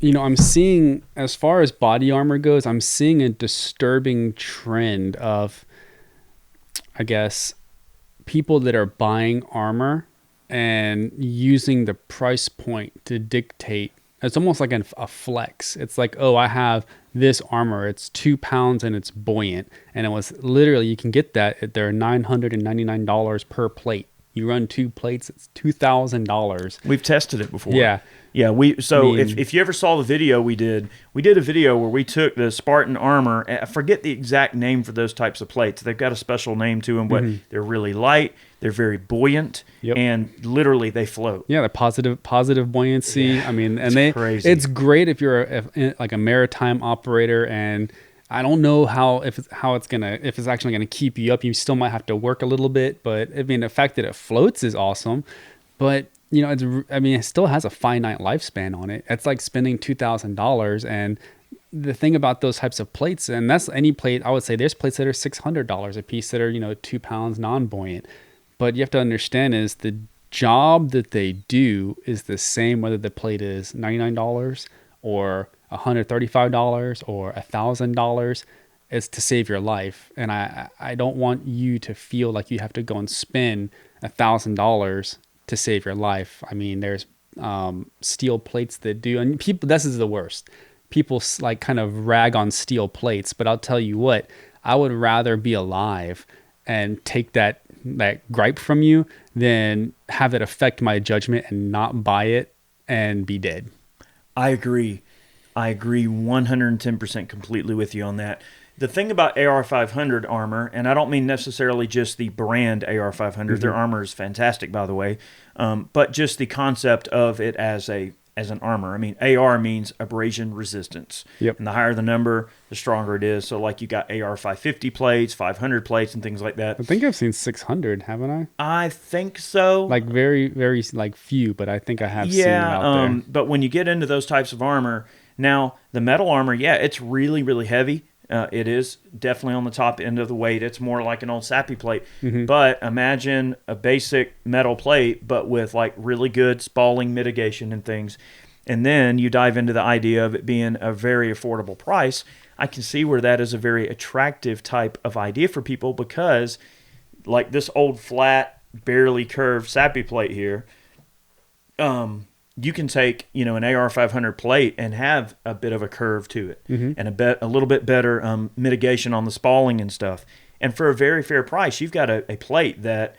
B: I'm seeing, as far as body armor goes, I'm seeing a disturbing trend of, I guess, people that are buying armor and using the price point to dictate. It's almost like a flex. It's like, oh, I have this armor. It's 2 pounds and it's buoyant. And it was literally, you can get that. They're $999 per plate. You run 2 plates, it's $2,000.
A: We've tested it before.
B: Yeah.
A: Yeah, if you ever saw the video we did a video where we took the Spartan armor, I forget the exact name for those types of plates. They've got a special name to them, but they're really light, they're very buoyant, and literally they float.
B: Yeah, the positive buoyancy.
A: Yeah,
B: and
A: crazy.
B: It's great if you're like a maritime operator, and I don't know if it's actually gonna keep you up. You still might have to work a little bit, but the fact that it floats is awesome. But it still has a finite lifespan on it. It's like spending $2,000. And the thing about those types of plates, and that's any plate, I would say there's plates that are $600 a piece that are, 2 pounds non-buoyant. But you have to understand is the job that they do is the same whether the plate is $99 or $135 or $1,000. It's to save your life. And I don't want you to feel like you have to go and spend $1,000 to save your life. There's steel plates that do, and people, this is the worst. People like kind of rag on steel plates, but I'll tell you what, I would rather be alive and take that gripe from you than have it affect my judgment and not buy it and be dead.
A: I agree 110% completely with you on that. The thing about AR-500 armor, and I don't mean necessarily just the brand AR-500, their armor is fantastic, by the way, but just the concept of it as an armor. AR means abrasion resistance.
B: Yep.
A: And the higher the number, the stronger it is. So like you got AR-550 plates, 500 plates, and things like that.
B: I think I've seen 600, haven't I?
A: I think so.
B: Like very, very few, but I think I have seen it out there.
A: But when you get into those types of armor, now the metal armor, it's really, really heavy. It is definitely on the top end of the weight. It's more like an old sappy plate. But imagine a basic metal plate, but with like really good spalling mitigation and things. And then you dive into the idea of it being a very affordable price. I can see where that is a very attractive type of idea for people because like this old flat, barely curved sappy plate here, you can take, an AR-500 plate and have a bit of a curve to it and a little bit better mitigation on the spalling and stuff. And for a very fair price, you've got a plate that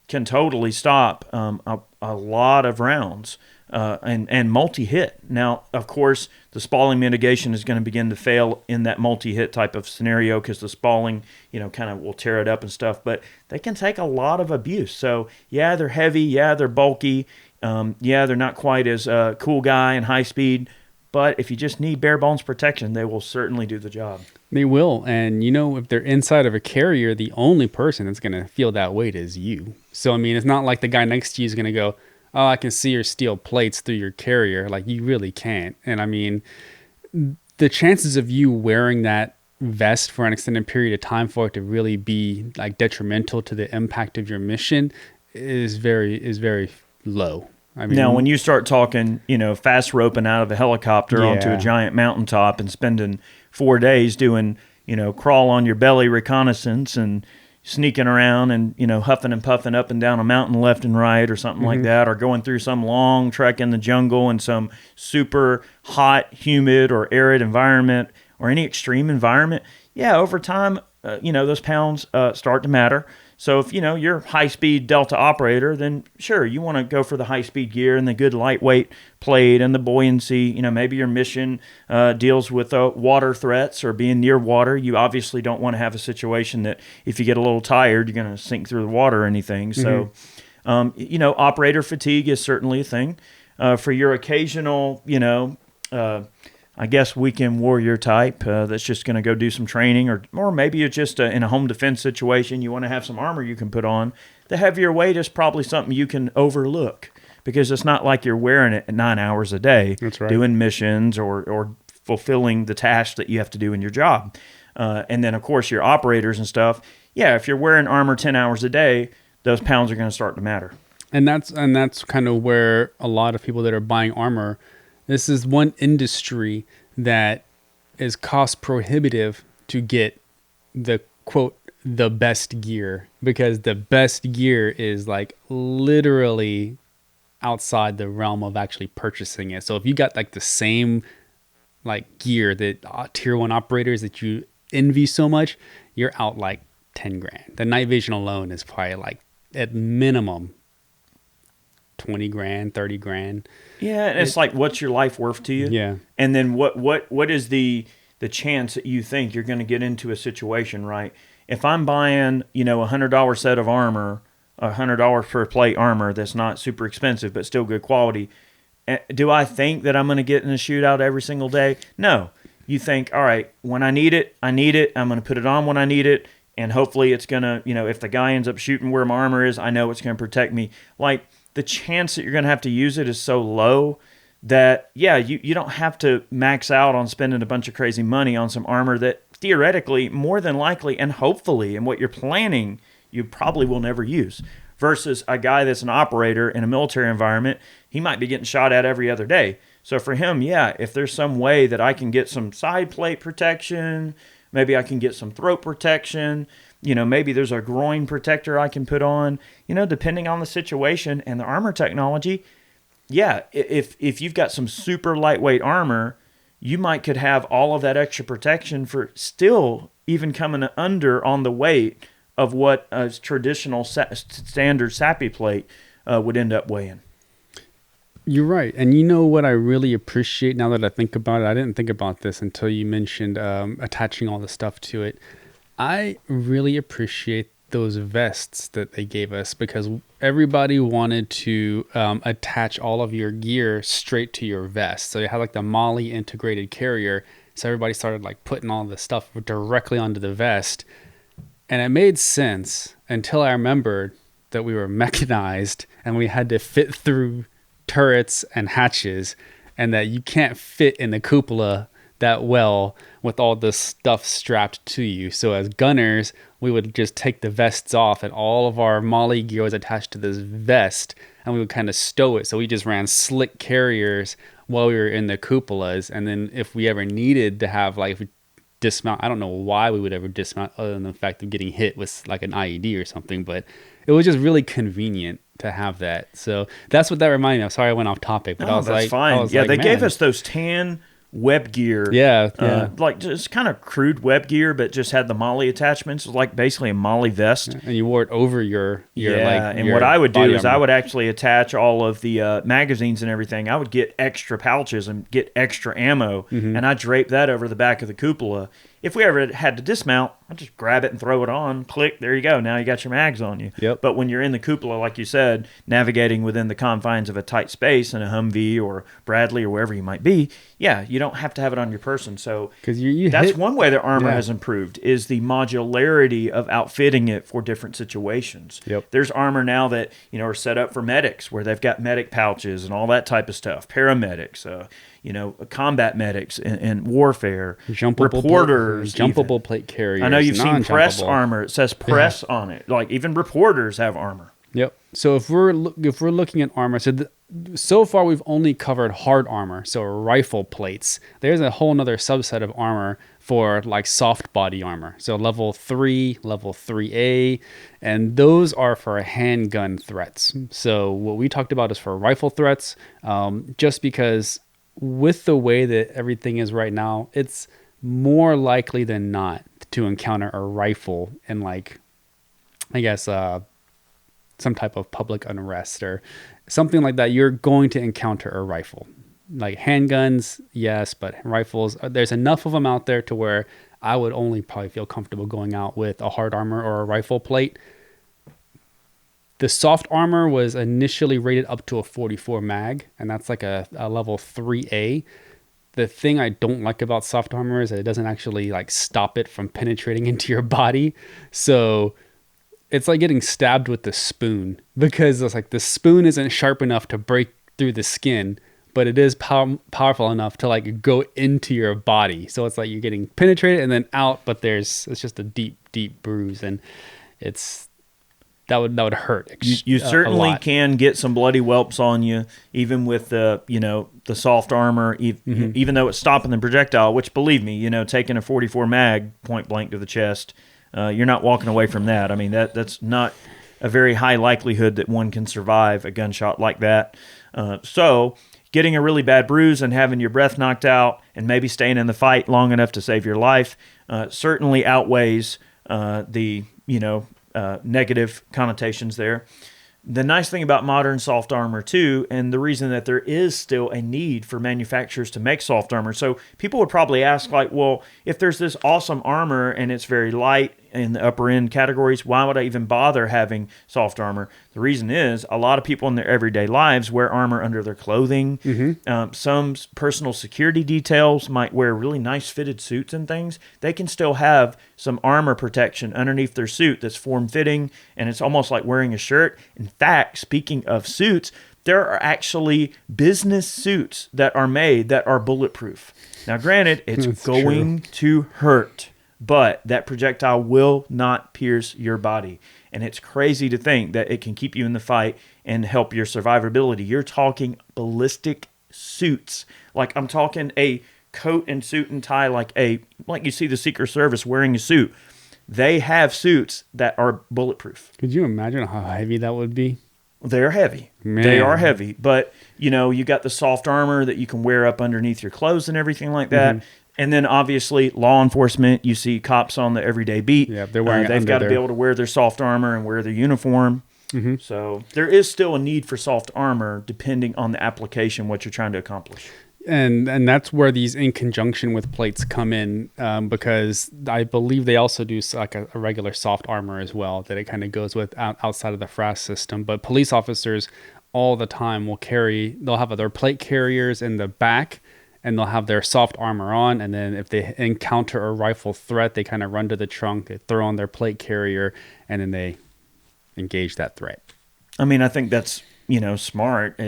A: can totally stop a lot of rounds and multi-hit. Now, of course, the spalling mitigation is going to begin to fail in that multi-hit type of scenario because the spalling, kind of will tear it up and stuff. But they can take a lot of abuse. So, yeah, they're heavy. Yeah, they're bulky. They're not quite as cool guy and high speed, but if you just need bare bones protection, they will certainly do the job.
B: They will. And, if they're inside of a carrier, the only person that's going to feel that weight is you. So, it's not like the guy next to you is going to go, oh, I can see your steel plates through your carrier. Like, you really can't. And, the chances of you wearing that vest for an extended period of time for it to really be, like, detrimental to the impact of your mission is very low.
A: Now, when you start talking, fast roping out of a helicopter onto a giant mountaintop and spending 4 days doing, crawl on your belly reconnaissance and sneaking around and, huffing and puffing up and down a mountain left and right or something like that, or going through some long trek in the jungle in some super hot, humid, or arid environment or any extreme environment, over time, those pounds start to matter. So if, you're a high-speed Delta operator, then sure, you want to go for the high-speed gear and the good lightweight plate and the buoyancy. Maybe your mission deals with water threats or being near water. You obviously don't want to have a situation that if you get a little tired, you're going to sink through the water or anything. So, operator fatigue is certainly a thing. For your occasional, I guess weekend warrior type that's just going to go do some training, or maybe you're just in a home defense situation, you want to have some armor you can put on. The heavier weight is probably something you can overlook because it's not like you're wearing it 9 hours a day.
B: That's right.
A: Doing missions or fulfilling the tasks that you have to do in your job. And then, of course, your operators and stuff. Yeah, if you're wearing armor 10 hours a day, those pounds are going to start to matter.
B: And that's kind of where a lot of people that are buying armor, this is one industry that is cost prohibitive to get the quote the best gear, because the best gear is like literally outside the realm of actually purchasing it. So if you got like the same like gear that tier 1 operators that you envy so much, you're out like 10 grand. The night vision alone is probably like at minimum 20 grand, 30 grand.
A: Yeah, and it's like, what's your life worth to you?
B: Yeah.
A: And then what is the chance that you think you're going to get into a situation, right? If I'm buying, $100 set of armor, $100 per plate armor that's not super expensive but still good quality, do I think that I'm going to get in a shootout every single day? No. You think, all right, when I need it, I need it. I'm going to put it on when I need it, and hopefully it's going to, if the guy ends up shooting where my armor is, I know it's going to protect me. Like, the chance that you're going to have to use it is so low that, yeah, you don't have to max out on spending a bunch of crazy money on some armor that theoretically, more than likely, and hopefully, in what you're planning, you probably will never use. Versus a guy that's an operator in a military environment, he might be getting shot at every other day. So for him, yeah, if there's some way that I can get some side plate protection, maybe I can get some throat protection, maybe there's a groin protector I can put on, depending on the situation and the armor technology. Yeah, if you've got some super lightweight armor, you could have all of that extra protection for still even coming under on the weight of what a traditional standard SAPI plate would end up weighing.
B: You're right. And you know what I really appreciate now that I think about it? I didn't think about this until you mentioned attaching all the stuff to it. I really appreciate those vests that they gave us, because everybody wanted to attach all of your gear straight to your vest. So you had like the Molly integrated carrier. So everybody started like putting all the stuff directly onto the vest. And it made sense until I remembered that we were mechanized and we had to fit through turrets and hatches, and that you can't fit in the cupola that well with all this stuff strapped to you. So as gunners, we would just take the vests off, and all of our Molly gear was attached to this vest, and we would kind of stow it. So we just ran slick carriers while we were in the cupolas. And then if we ever needed to have, like, if we dismount, I don't know why we would ever dismount other than the fact of getting hit with like an IED or something, but it was just really convenient to have that. So that's what that reminded me of. Sorry I went off topic, but I was
A: that's
B: like,
A: fine. Yeah, they gave us those tan web gear.
B: Yeah.
A: Like just kind of crude web gear, but just had the Molly attachments. It was like basically a Molly vest.
B: And you wore it over your
A: and what I would do is I would actually attach all of the magazines and everything. I would get extra pouches and get extra ammo, and I drape that over the back of the cupola. If we ever had to dismount, I'd just grab it and throw it on. Click, there you go. Now you got your mags on you.
B: Yep.
A: But when you're in the cupola, like you said, navigating within the confines of a tight space in a Humvee or Bradley or wherever you might be, yeah, you don't have to have it on your person. So that's one way that armor has improved, is the modularity of outfitting it for different situations.
B: Yep.
A: There's armor now that are set up for medics, where they've got medic pouches and all that type of stuff. Paramedics, combat medics in warfare, reporters,
B: jumpable plate carriers.
A: I know you've seen press armor. It says press on it. Like even reporters have armor.
B: Yep. So if we're looking at armor, so far we've only covered hard armor, so rifle plates. There's a whole nother subset of armor for like soft body armor. So level 3, level 3A, and those are for handgun threats. So what we talked about is for rifle threats, just because with the way that everything is right now, it's more likely than not to encounter a rifle in, like, I guess, some type of public unrest or something like that. You're going to encounter a rifle. Like handguns, yes, but rifles, there's enough of them out there to where I would only probably feel comfortable going out with a hard armor or a rifle plate. The soft armor was initially rated up to a 44 mag, and that's like a level 3A. The thing I don't like about soft armor is that it doesn't actually like stop it from penetrating into your body. So it's like getting stabbed with the spoon, because it's like the spoon isn't sharp enough to break through the skin, but it is powerful enough to like go into your body. So it's like you're getting penetrated and then out, but it's just a deep bruise, and that would hurt.
A: You certainly can get some bloody whelps on you, even with the soft armor, even though it's stopping the projectile. Which, believe me, taking a 44 mag point blank to the chest, you're not walking away from that. I mean, that's not a very high likelihood that one can survive a gunshot like that. So getting a really bad bruise and having your breath knocked out and maybe staying in the fight long enough to save your life certainly outweighs the negative connotations there. The nice thing about modern soft armor too, and the reason that there is still a need for manufacturers to make soft armor. So people would probably ask, like, well, if there's this awesome armor and it's very light in the upper end categories, why would I even bother having soft armor? The reason is a lot of people in their everyday lives wear armor under their clothing. Some personal security details might wear really nice fitted suits and things. They can still have some armor protection underneath their suit that's form-fitting, and it's almost like wearing a shirt. In fact, speaking of suits, there are actually business suits that are made that are bulletproof. Now, granted, it's going to hurt, but that projectile will not pierce your body. And it's crazy to think that it can keep you in the fight and help your survivability. You're talking ballistic suits. Like, I'm talking a coat and suit and tie, like you see the Secret Service wearing a suit. They have suits that are bulletproof.
B: Could you imagine how heavy that would be?
A: They're heavy. Man. They are heavy. But, you got the soft armor that you can wear up underneath your clothes and everything like that. And then obviously law enforcement, you see cops on the everyday beat.
B: Yeah, they're wearing
A: they've got to be able to wear their soft armor and wear their uniform. So there is still a need for soft armor depending on the application, what you're trying to accomplish.
B: And that's where these in conjunction with plates come in, because I believe they also do like a regular soft armor as well, that it kind of goes with outside of the FRAS system. But police officers all the time they'll have their plate carriers in the back, and they'll have their soft armor on. And then if they encounter a rifle threat, they kind of run to the trunk, they throw on their plate carrier, and then they engage that threat.
A: I mean, I think that's, smart.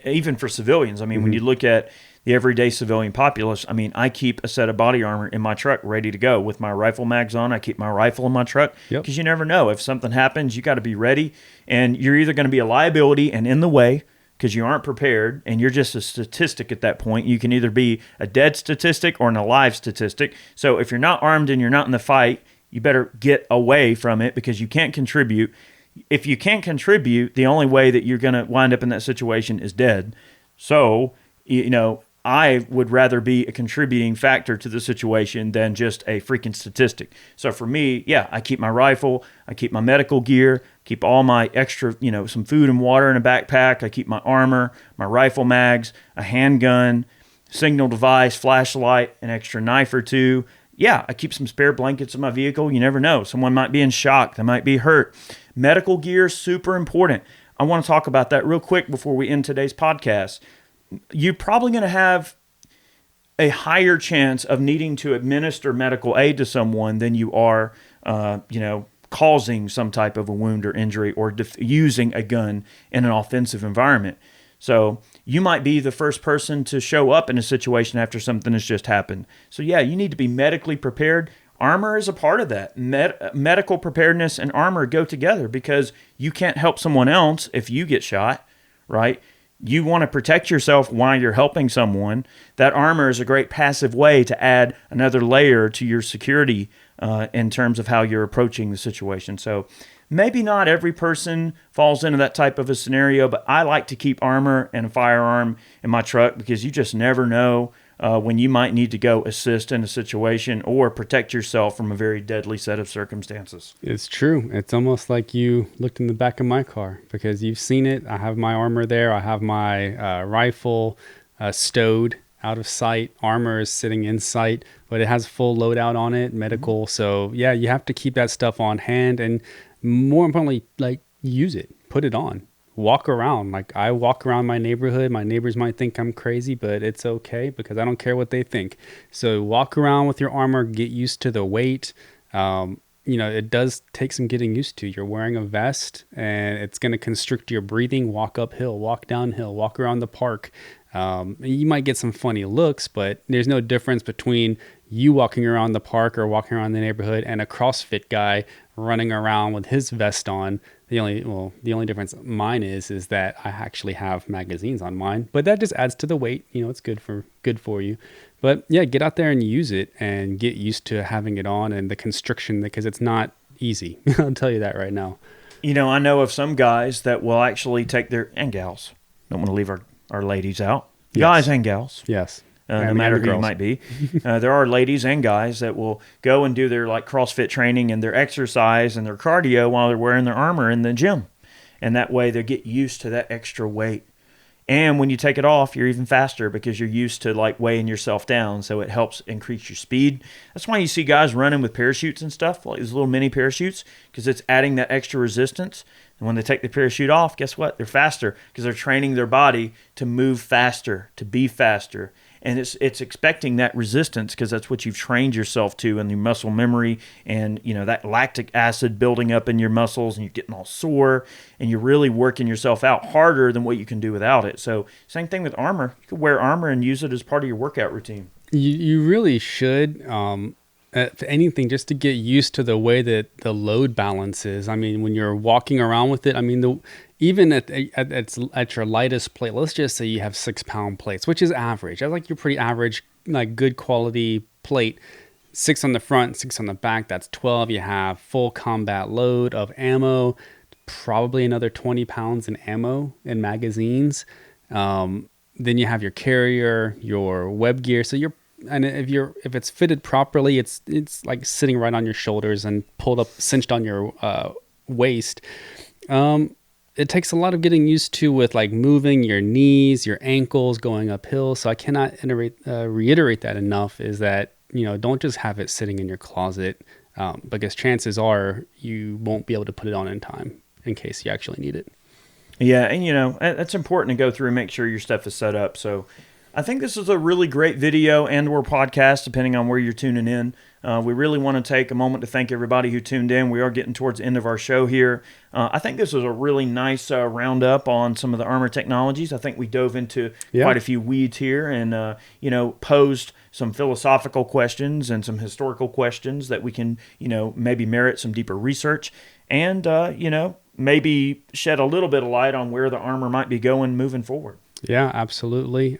A: Even for civilians. I mean, when you look at the everyday civilian populace, I mean, I keep a set of body armor in my truck ready to go with my rifle mags on. I keep my rifle in my truck because you never know. If something happens, you got to be ready. And you're either going to be a liability and in the way because you aren't prepared, and you're just a statistic at that point. You can either be a dead statistic or an alive statistic. So if you're not armed and you're not in the fight, you better get away from it because you can't contribute. If you can't contribute, the only way that you're going to wind up in that situation is dead. So, I would rather be a contributing factor to the situation than just a freaking statistic. So for me, I keep my rifle, I keep my medical gear, keep all my extra, some food and water in a backpack. I keep my armor, my rifle mags, a handgun, signal device, flashlight, an extra knife or two. I keep some spare blankets in my vehicle. You never know. Someone might be in shock. They might be hurt. Medical gear, super important. I want to talk about that real quick before we end today's podcast. You're probably going to have a higher chance of needing to administer medical aid to someone than you are, causing some type of a wound or injury or using a gun in an offensive environment. So you might be the first person to show up in a situation after something has just happened. So you need to be medically prepared. Armor is a part of that. Medical preparedness and armor go together because you can't help someone else if you get shot, right? You want to protect yourself while you're helping someone. That armor is a great passive way to add another layer to your security in terms of how you're approaching the situation. So maybe not every person falls into that type of a scenario, but I like to keep armor and a firearm in my truck because you just never know when you might need to go assist in a situation or protect yourself from a very deadly set of circumstances.
B: It's true. It's almost like you looked in the back of my car because you've seen it. I have my armor there. I have my rifle stowed out of sight. Armor is sitting in sight, but it has full loadout on it, medical. So you have to keep that stuff on hand, and more importantly, use it, put it on. Walk around. Like, I walk around my neighborhood. My neighbors might think I'm crazy, but it's okay because I don't care what they think. So walk around with your armor, get used to the weight. it does take some getting used to. You're wearing a vest, and it's going to constrict your breathing. Walk uphill, walk downhill, walk around the park. You might get some funny looks, but there's no difference between you walking around the park or walking around the neighborhood and a CrossFit guy running around with his vest on. The only difference mine is that I actually have magazines on mine, but that just adds to the weight. It's good for you. But yeah, get out there and use it and get used to having it on and the constriction, because it's not easy. I'll tell you that right now.
A: I know of some guys that will actually take and gals. Don't want to leave our ladies out.
B: Yes.
A: Guys and gals.
B: Yes.
A: No matter who you might be. There are ladies and guys that will go and do their CrossFit training and their exercise and their cardio while they're wearing their armor in the gym. And that way they get used to that extra weight. And when you take it off, you're even faster because you're used to weighing yourself down. So it helps increase your speed. That's why you see guys running with parachutes and stuff, like these little mini parachutes, because it's adding that extra resistance. And when they take the parachute off, guess what? They're faster because they're training their body to move faster, to be faster. And it's expecting that resistance because that's what you've trained yourself to, and your muscle memory and that lactic acid building up in your muscles, and you're getting all sore, and you're really working yourself out harder than what you can do without it. So same thing with armor. You could wear armor and use it as part of your workout routine.
B: You really should. If anything, just to get used to the way that the load balance is. I mean, when you're walking around with it, even at your lightest plate, let's just say you have 6-pound plates, which is average. That's your pretty average, good quality plate. 6 on the front, 6 on the back. That's 12. You have full combat load of ammo, probably another 20 pounds in ammo and magazines. Then you have your carrier, your web gear. So if it's fitted properly, it's like sitting right on your shoulders and pulled up, cinched on your waist. It takes a lot of getting used to with moving your knees, your ankles, going uphill. So I cannot reiterate that enough, is that, don't just have it sitting in your closet, because chances are you won't be able to put it on in time in case you actually need it.
A: Yeah. And that's important to go through and make sure your stuff is set up. So I think this is a really great video and/or podcast, depending on where you're tuning in. We really want to take a moment to thank everybody who tuned in. We are getting towards the end of our show here. I think this was a really nice roundup on some of the armor technologies. I think we dove into quite a few weeds here and, posed some philosophical questions and some historical questions that we can, maybe merit some deeper research and, maybe shed a little bit of light on where the armor might be going moving forward.
B: Yeah, absolutely.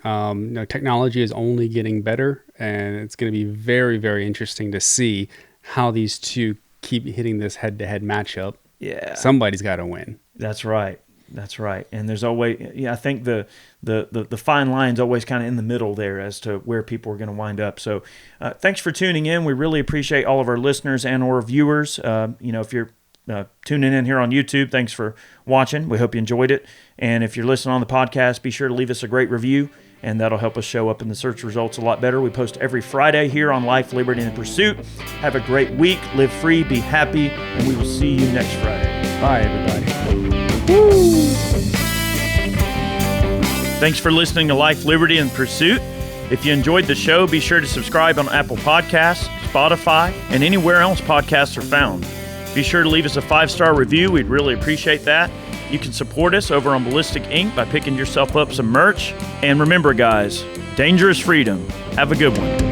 B: Technology is only getting better, and it's going to be very, very interesting to see how these two keep hitting this head-to-head matchup.
A: Yeah,
B: somebody's got to win.
A: That's right. And there's always, I think the fine line's always kind of in the middle there as to where people are going to wind up. So, thanks for tuning in. We really appreciate all of our listeners and/or viewers. If you're tuning in here on YouTube, thanks for watching. We hope you enjoyed it. And if you're listening on the podcast, be sure to leave us a great review, and that'll help us show up in the search results a lot better. We post every Friday here on Life, Liberty, and Pursuit. Have a great week. Live free, be happy, and we will see you next Friday.
B: Bye, everybody.
A: Woo! Thanks for listening to Life, Liberty, and Pursuit. If you enjoyed the show, be sure to subscribe on Apple Podcasts, Spotify, and anywhere else podcasts are found. Be sure to leave us a 5-star review. We'd really appreciate that. You can support us over on Ballistic Ink by picking yourself up some merch. And remember, guys, danger is freedom. Have a good one.